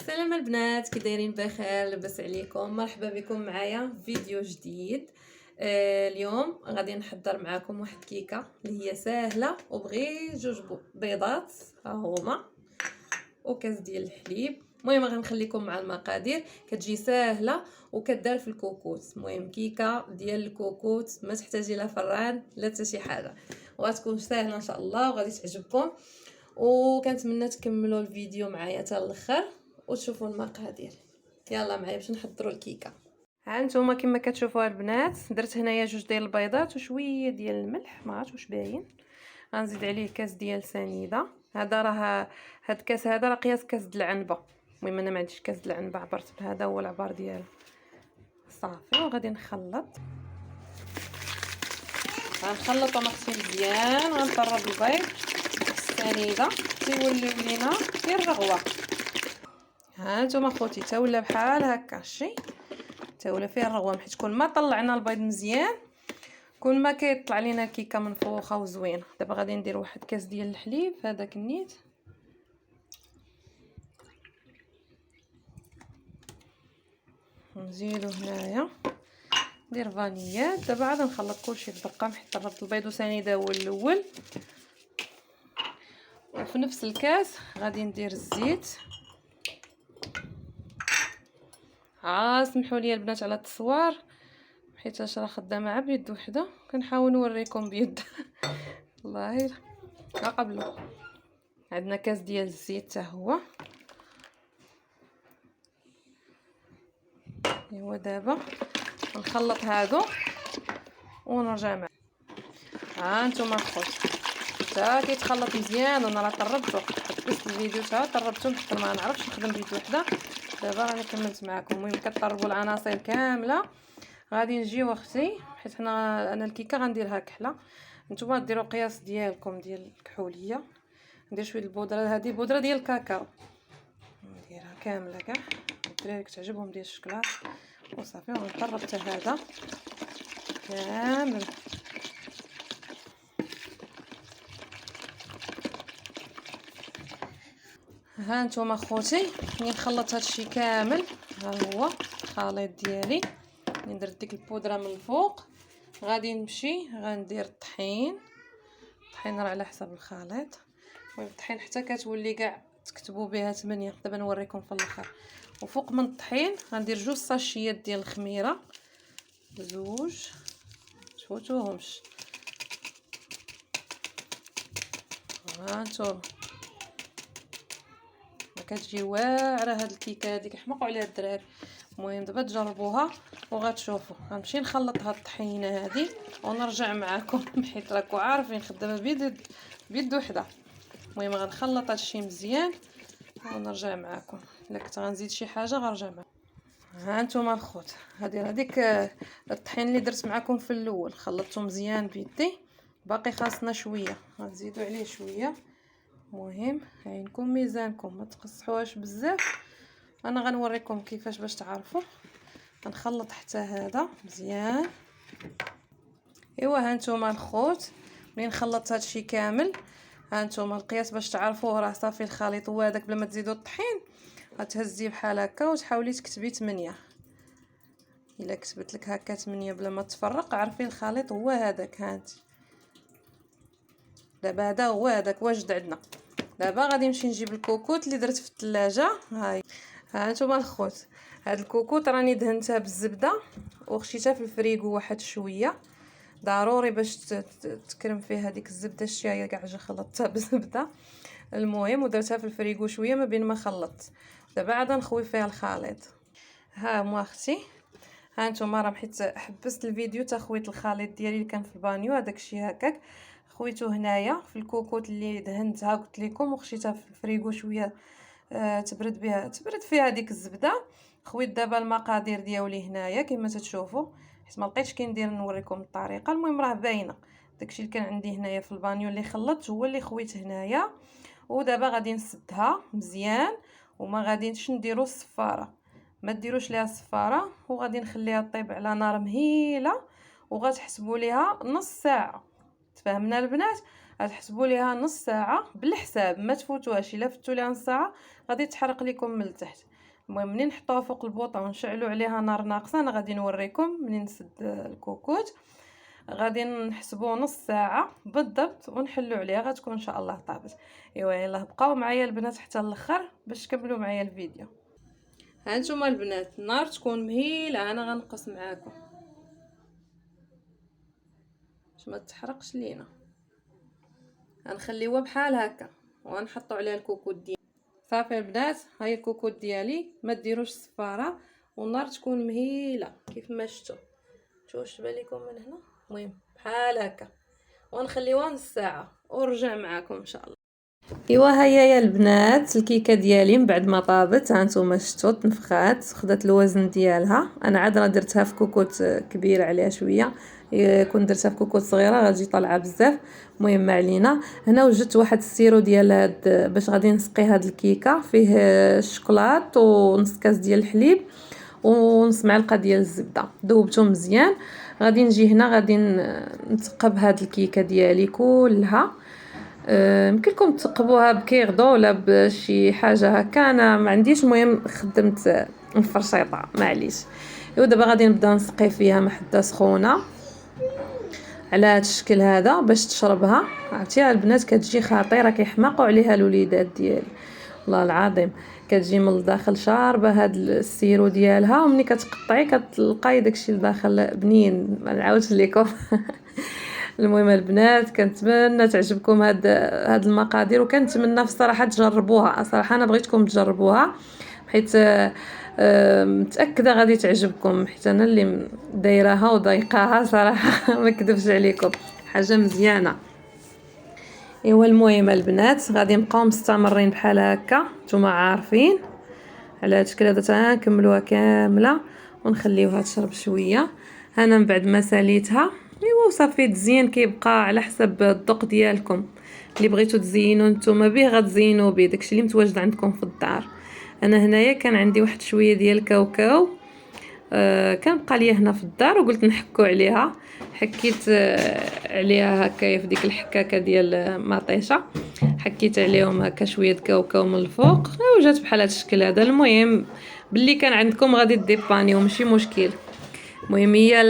السلام البنات، كي دايرين؟ بخير، لاباس عليكم؟ مرحبا بكم معايا في فيديو جديد. اليوم غادي نحضر معاكم واحد كيكه اللي هي ساهله وبغي جوج بيضات ها هما وكاس ديال الحليب. المهم غنخليكم مع المقادير، كتجي ساهله وكدار في الكوكوت. المهم كيكه ديال الكوكوت ما تحتاجي لا فران لا حتى شي حاجه، وغتكون ساهله ان شاء الله وغادي تعجبكم. وكنتمنى تكملوا الفيديو معايا حتى الاخر وتشوفوا المقادير. يلا معايا باش نحضروا الكيكه. ها نتوما كما كتشوفوا البنات، درت هنايا جوج ديال البيضات وشويه ديال الملح، ما عرفتش واش باين. غنزيد عليه كاس ديال سنيده. هذا راه هاد الكاس هذا راه قياس كاس د العنبه. المهم انا ما عنديش كاس د العنبه، عبرت بهذا هو العبار ديالو. صافي وغادي نخلط. غنخلطو مختي مزيان، غنطرب البيض السنيده تيوليو لينا غير رغوه. ها نتوما خوتي تا ولا بحال هكا شي، تا ولا فيه الرغوه، حيت كل ما طلعنا البيض مزيان كل ما كيطلع لينا الكيكه منفوخه وزوينه. دابا غادي ندير واحد كاس ديال الحليب هذاك النيت، نزيدو هنايا ندير فانيات. دابا عاد نخلط كلشي بدقه، حيت طربت البيض وسنيده هو الاول. وفي نفس الكاس غادي ندير الزيت. سمحوا لي البنات على التصوير حيت راه خدامه عا بيد وحده، كنحاول نوريكم بيد والله قبلوا. عندنا كاس ديال الزيت حتى هو. ايوا دابا نخلط هادو ونرجع مع. ها نتوما الخوت تا كيتخلط مزيان، وانا راه طربته، حبست الفيديو تا طربته حتى ما نعرفش نخدم بيد وحده. دابا راني كملت معكم. المهم كطربوا العناصر كامله. غادي نجيو اختي، حيت انا الكيكه غنديرها كحله، نتوما ديروا قياس ديالكم ديال الكحوليه. ندير شويه البودره، هذه بودره ديال الكاكاو، نديرها كامله كاع. الدراري كتعجبهم ديال الشكلاط وصافي. ونطرب حتى هذا كامل. ها نتوما خوتي ملي نخلط هادشي كامل، ها هو الخليط ديالي. ملي درت ديك البودره من الفوق غادي نمشي غندير الطحين راه على حسب الخليط. المهم الطحين حتى كتولي كاع تكتبوا بها 8. دابا نوريكم في الاخر. وفوق من الطحين غندير 2 ساشيات ديال الخميره، 2 تفوتوهمش. ها نتوما ما كتجي واعره هاد الكيكه هادي، كيحمقوا عليها الدراري. المهم دابا تجربوها وغتشوفوا. غنمشي نخلط هاد الطحينه هادي ونرجع معكم حيت راكم عارفين خدامه بيد وحده. المهم غنخلط هادشي مزيان ونرجع معكم. الا كنت غنزيد شي حاجه غنرجع معكم. ها نتوما الخوت، هذيك الطحين اللي درت معكم في الاول خلطته مزيان بيدي، باقي خاصنا شويه، غنزيدوا عليه شويه. مهم عينكم ميزانكم، ما تقصحوهاش بزاف. انا غنوريكم كيفاش باش تعرفوا. غنخلط حتى هذا مزيان. ايوا ها نتوما الخوت ملي نخلط هادشي كامل، ها نتوما القياس باش تعرفوه راه صافي. الخليط هو هذاك، بلا ما تزيدوا الطحين غتهزيه بحال هكا وتحاولي تكتبي 8. الا كتبت لك هكا 8 بلا ما تفرق عرفي الخليط هو هذاك. هانتي دابا هذا هو هذاك واجد عندنا. دابا غادي نمشي نجيب الكوكوت اللي درت في الثلاجه. ها نتوما الخوت، هاد الكوكوت راني دهنتها بالزبده وخشيتها في الفريغو واحد شويه، ضروري باش تكرم فيها هذيك الزبده. شتيها كاع خلطتها بالزبده. المهم ودرتها في الفريغو شويه ما بين ما خلطت. دابا عاد نخوي فيها الخليط. ها مو اختي، ها نتوما راه حيت حبست الفيديو تا خويت الخليط ديالي اللي كان في البانيو هذاك الشيء هكاك، خويته هنايا في الكوكوت اللي دهنتها قلت لكم وخشيتها في الفريغو شويه تبرد فيها هذيك الزبده. خويت دابا المقادير ديالي هنايا كما تشوفوا، حيت ما لقيتش كندير نوريكم الطريقه. المهم راه باينه داكشي اللي كان عندي هنايا في البانيو اللي خلطت هو اللي خويت هنايا. ودابا غادي نسدها مزيان وما غاديش نديرو الصفاره، ما ديروش ليها الصفاره، وغادي نخليها طيب على نار مهيله. وغتحسبوا ليها نص ساعه. تفهمنا البنات؟ غتحسبوا ليها نص ساعه بالحساب، ما تفوتوهاش. الا فتوا ليها نص ساعه غادي تحرق لكم من التحت. المهم منين نحطوها فوق البوطه ونشعلوا عليها نار ناقصه، انا غادي نوريكم منين نسد الكوكوت. غادي نحسبوا نص ساعه بالضبط ونحلوا عليها، غتكون ان شاء الله طابت. ايوا يلاه بقاو معايا البنات حتى الاخر باش تكملوا معايا الفيديو. هانتوما البنات النار تكون مهيله، انا غنقص معاكم باش ما تحرقش لينا. غنخليوها بحال هكا وغنحطوا عليها الكوكوت ديالي. صافي البنات، هاي الكوكوت ديالي، ما ديروش الصفاره والنار تكون مهيله كيف ما شفتوا. شوف بالكم من هنا، المهم بحال هكا ونخليوها نص ساعه ونرجع معكم ان شاء الله. ايوا هيا يا البنات الكيكه ديالي من بعد ما طابت، ها نتوما شفتوا تنفخات، خدات الوزن ديالها. انا عاد راه درتها في كوكوت كبير عليها شويه، كون درتها في كوكوت صغيره غتجي طالعه بزاف. المهم ما علينا. هنا وجدت واحد السيرو ديال هاد باش غادي نسقي هاد الكيكه، فيه الشوكولات ونص كاس ديال الحليب ونص معلقه ديال الزبده، ذوبتهم مزيان. غادي نجي هنا غادي نثقب هاد الكيكه ديالي كلها. يمكن لكم تقبوها بكيغدو ولا بشي حاجه هكا، انا ما عنديش. المهم خدمت مفرشيطه معليش. ايوا دابا غادي نبدا نسقي فيها محده سخونه على هذا الشكل هذا باش تشربها. عرفتيها البنات كتجي خطيره، كيحماقوا عليها الوليدات ديالي والله العظيم. كتجي من الداخل شاربه هاد السيرو ديالها، ومني كتقطعي كتلقاي داكشي الداخل بنين. ما نعاودش لكم. المهم البنات كنتمنى تعجبكم هاد المقادير، وكنتمنى في الصراحه تجربوها. صراحه انا بغيتكم تجربوها حيت متاكده غادي تعجبكم، حيت انا اللي دايراها وضايقاها صراحه. ما نكذبش عليكم، حاجه مزيانه. ايوا المهم البنات غادي نبقاو مستمرين بحال هكا، نتوما عارفين على هاد الشكل هذا. نكملوها كامله ونخليوها تشرب شويه. انا من بعد ما ساليتها ايوا وصافي تزيين كيبقى على حسب الذوق ديالكم. اللي بغيتو تزينوا نتوما به غتزينوا به داكشي اللي متواجد عندكم في الدار. انا هنايا كان عندي واحد شويه ديال الكاوكاو، كان بقى ليا هنا في الدار وقلت نحكو عليها. حكيت عليها هكايا في ديك الحكاكه ديال مطيشه، حكيت عليهم هكا شويه كاوكاو من الفوق وجات بحال هذا الشكل هذا. المهم باللي كان عندكم غادي ديبانيو ماشي مشكل. المهم هي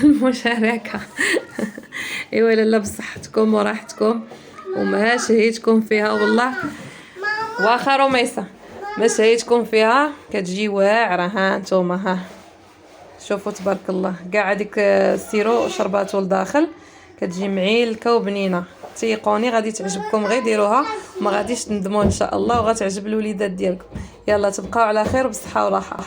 المشاركه. ايوا لاله بصحتكم وراحتكم وما شهيتكم فيها والله. واخا رميسه ما شهيتكم فيها كتجي واعره. ها نتوما ها شوفوا تبارك الله، كاع هذيك السيرو شرباتو لداخل، كتجي معيلكه وبنينه. تيقوني غادي تعجبكم، غير ديروها وما غاديش تندموا ان شاء الله، وغتعجب الوليدات ديالكم. يلا تبقاو على خير وبصحه وراحه.